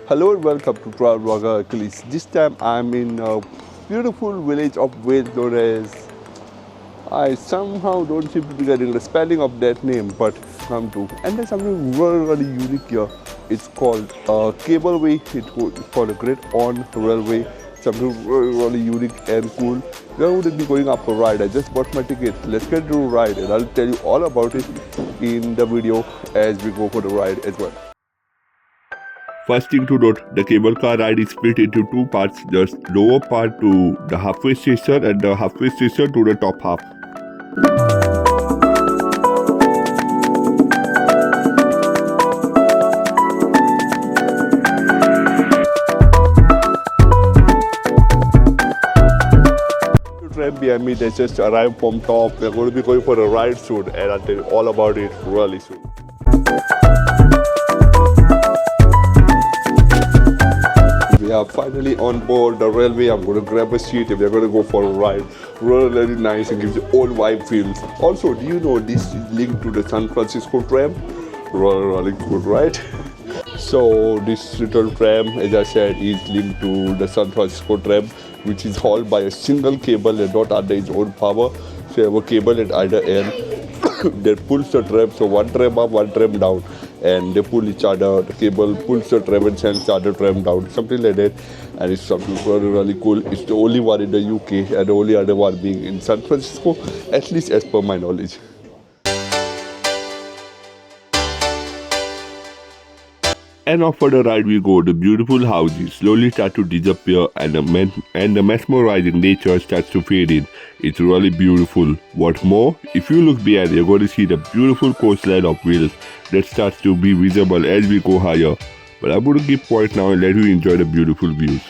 Hello and welcome to Tramway. This time I'm in a beautiful village of Wales known as. I somehow don't seem to be getting the spelling of that name, but come to. And there's something really, really unique here. It's called Cableway. It's called a Great On Railway. Something really, really unique and cool. Where would it be going up a ride? I just bought my ticket. Let's get to a ride, and I'll tell you all about it in the video as we go for the ride as well. First thing to note, the cable car ride is split into two parts, the lower part to the halfway station and the halfway station to the top half. The tram behind me, they just arrived from top. We're going to be going for a ride soon, and I'll tell you all about it really soon. We are finally on board the railway. I'm going to grab a seat and we're going to go for a ride. Really, really nice and gives you old vibe feels. Also, do you know this is linked to the San Francisco tram? Really, really good, right? So this little tram, as I said, is linked to the San Francisco tram, which is hauled by a single cable and not under its own power. So you have a cable at either end that pulls the tram. So one tram up, one tram down. And they pull each other, the cable pulls the tram and sends the other tram down, something like that. And it's something really, really cool. It's the only one in the UK and the only other one being in San Francisco, at least as per my knowledge. And off for the ride we go. The beautiful houses slowly start to disappear and the mesmerizing nature starts to fade in. It's really beautiful. What's more, if you look behind, you're going to see the beautiful coastline of Wales that starts to be visible as we go higher. But I'm going to keep quiet now and let you enjoy the beautiful views.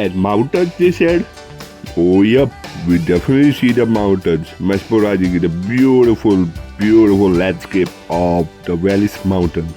And mountains, they said? Oh, yep, we definitely see the mountains mesmerizing in the beautiful, beautiful landscape of the Valleys Mountains.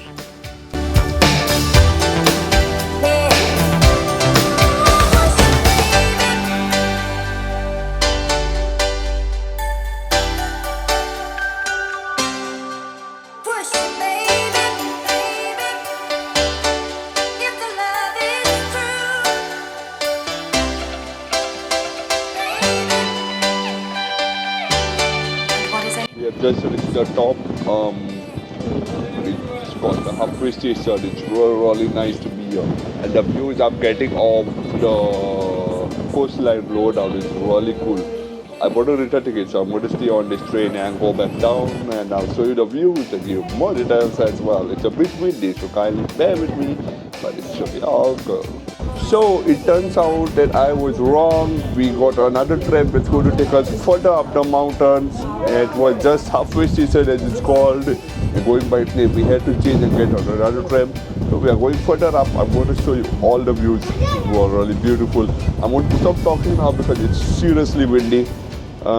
We have just reached the top. It's called the Humphrey Station. It's really nice to be here. And the views I'm getting of the coastline road out is really cool. I bought a return ticket, so I'm going to stay on this train and go back down, and I'll show you the views and give more details as well. It's a bit windy, so kindly bear with me, but it should be all good. So it turns out that I was wrong. We got another tram that's going to take us further up the mountains. It was just halfway station as it's called. We're going by name. We had to change and get on another tram. So we are going further up. I'm going to show you all the views. It was really beautiful. I'm going to stop talking now because it's seriously windy. We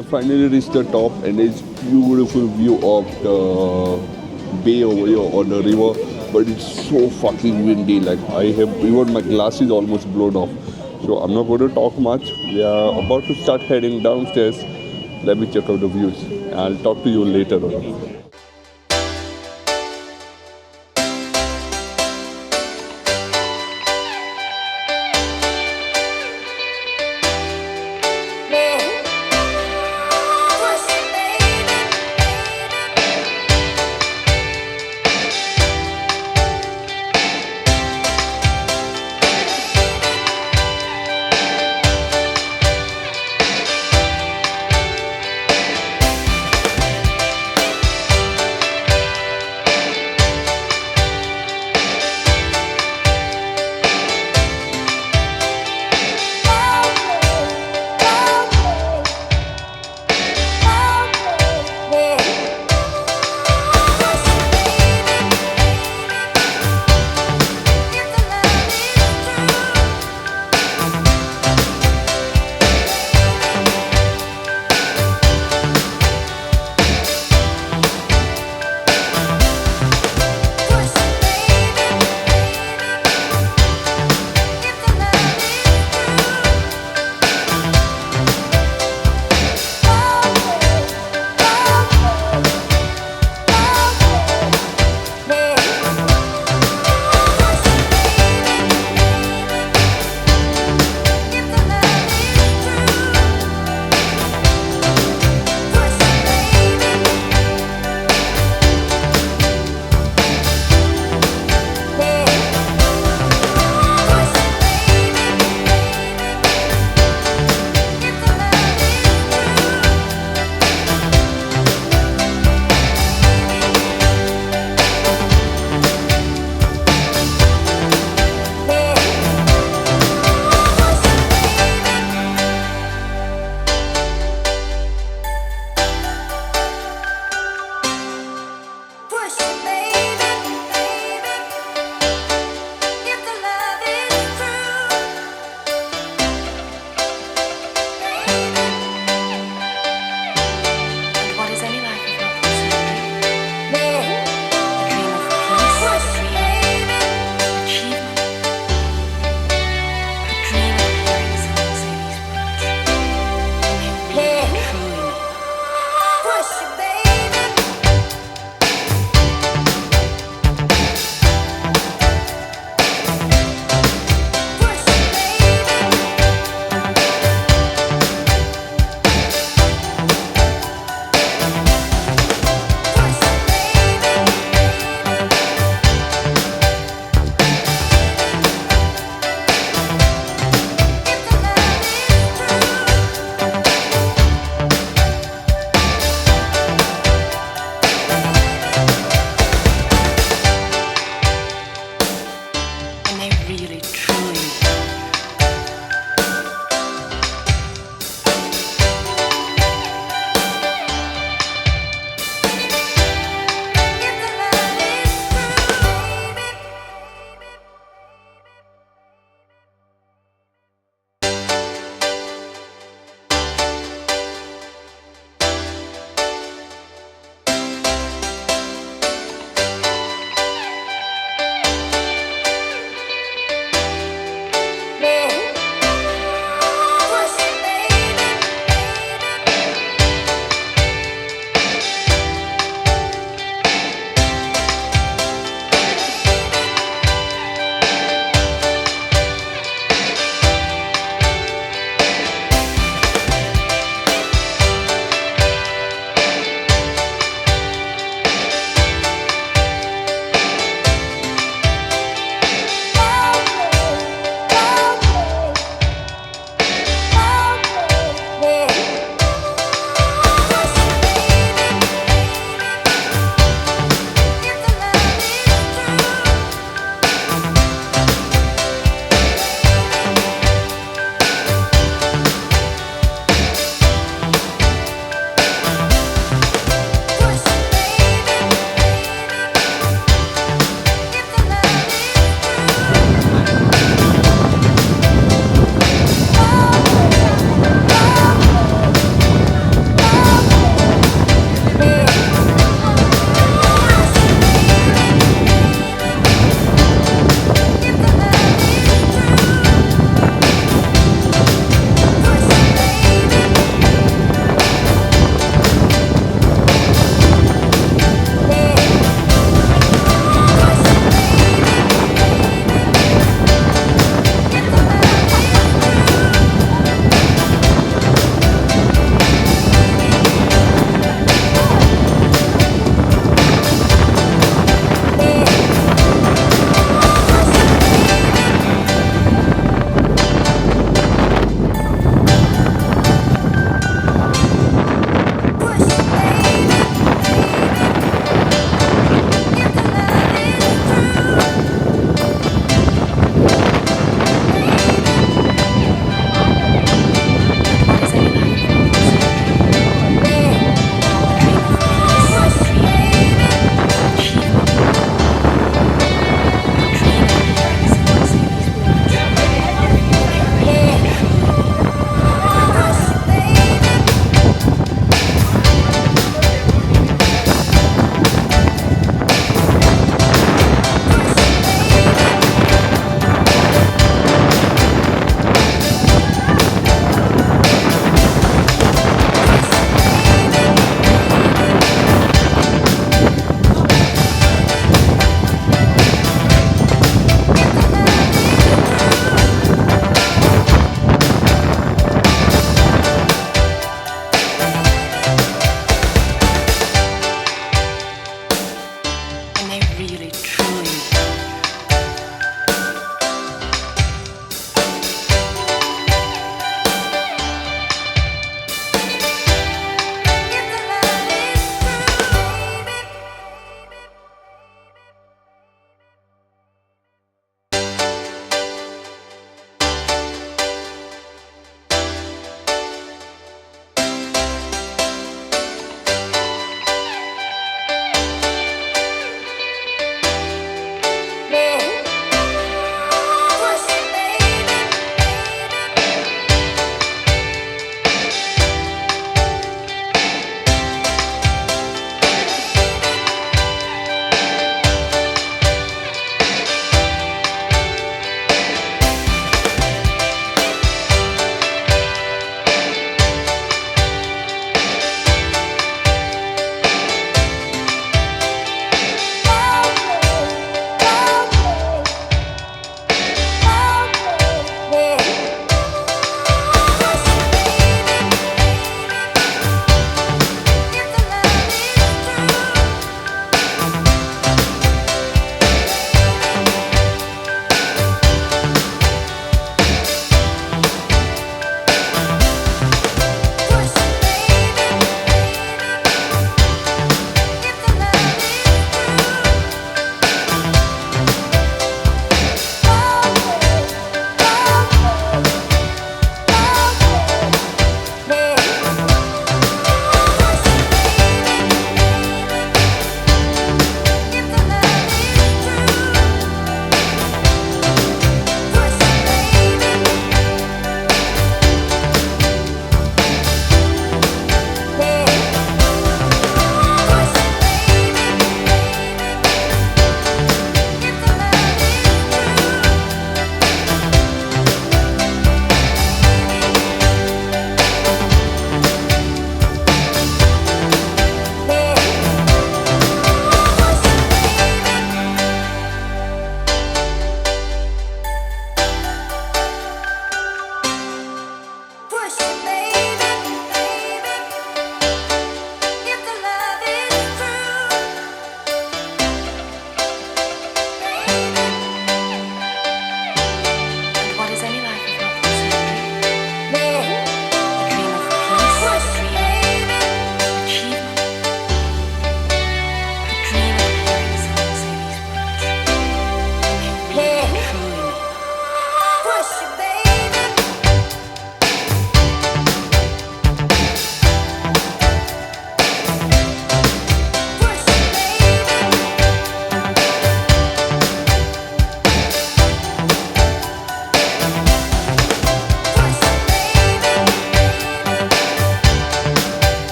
have finally reached the top, and it's beautiful view of the bay over here on the river. But it's so fucking windy. Like I have even my glasses almost blown off. So I'm not going to talk much. We are about to start heading downstairs. Let me check out the views. I'll talk to you later on.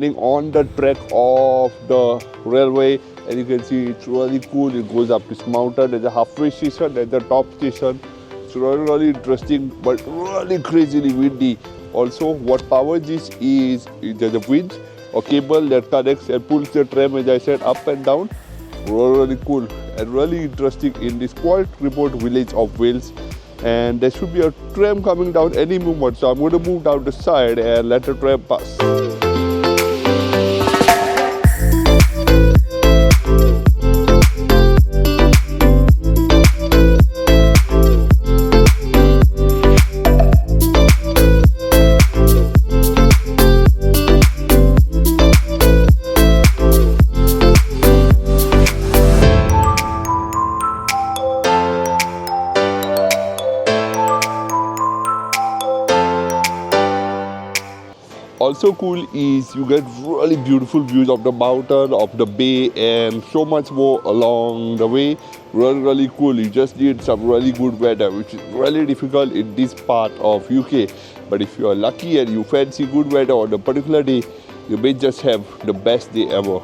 standing on the track of the railway, and you can see it's really cool. It goes up this mountain. There's a halfway station at the top station. It's really interesting, but really crazily windy. Also, what powers this is there's a winch or cable that connects and pulls the tram, as I said, up and down. Really cool and really interesting in this quite remote village of Wales. And there should be a tram coming down any moment, so I'm going to move down the side and let the tram pass. Also cool is you get really beautiful views of the mountain, of the bay, and so much more along the way. Really cool. You just need some really good weather, which is really difficult in this part of UK. But if you are lucky and you fancy good weather on a particular day, you may just have the best day ever.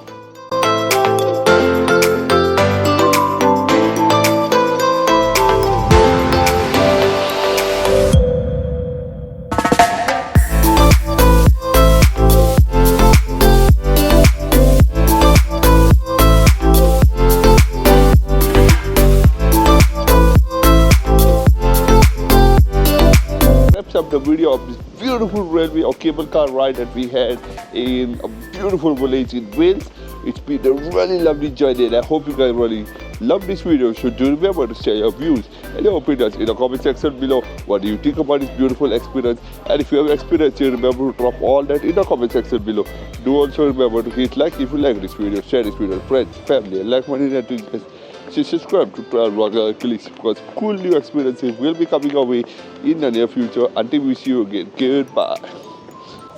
Up the video of this beautiful railway or cable car ride that we had in a beautiful village in Wales. It's been a really lovely journey, and I hope you guys really love this video. So do remember to share your views and your opinions in the comment section below. What do you think about this beautiful experience? And if you have experience, you remember to drop all that in the comment section below. Do also remember to hit like if you like this video, share this video with friends, family, and like money that you guys. So subscribe to Tramway, because cool new experiences will be coming our way in the near future. Until we see you again, goodbye.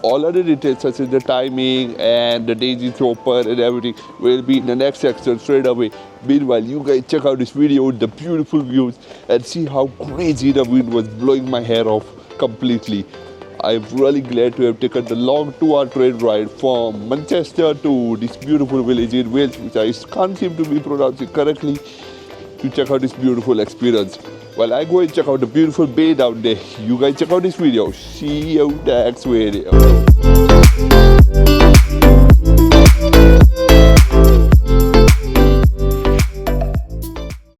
All other details such as the timing and the days it's open and everything will be in the next section straight away. Meanwhile, you guys check out this video, the beautiful views, and see how crazy the wind was blowing my hair off completely. I'm really glad to have taken the long 2-hour train ride from Manchester to this beautiful village in Wales, which I can't seem to be pronouncing correctly, to check out this beautiful experience. While I go and check out the beautiful bay down there, you guys check out this video. See you next video.